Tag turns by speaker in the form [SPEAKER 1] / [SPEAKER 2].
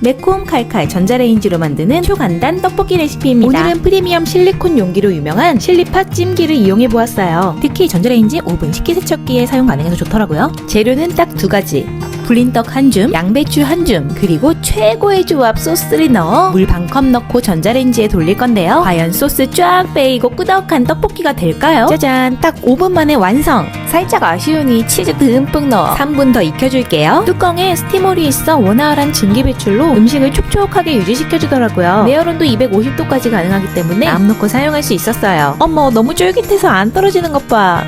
[SPEAKER 1] 매콤 칼칼 전자레인지로 만드는 초간단 떡볶이 레시피입니다. 오늘은 프리미엄 실리콘 용기로 유명한 실리파 찜기를 이용해보았어요. 특히 전자레인지, 오븐, 식기세척기에 사용 가능해서 좋더라고요. 재료는 딱 두 가지. 불린 떡 한 줌, 양배추 한 줌, 그리고 최고의 조합 소스를 넣어 물 반 컵 넣고 전자레인지에 돌릴 건데요. 과연 소스 쫙 빼이고 꾸덕한 떡볶이가 될까요? 짜잔! 딱 5분 만에 완성! 살짝 아쉬우니 치즈 듬뿍 넣어 3분 더 익혀줄게요. 뚜껑에 스티머리 있어 원활한 증기배출로 음식을 촉촉하게 유지시켜주더라고요. 내열온도 250도까지 가능하기 때문에 맘 놓고 사용할 수 있었어요. 어머, 너무 쫄깃해서 안 떨어지는 것 봐.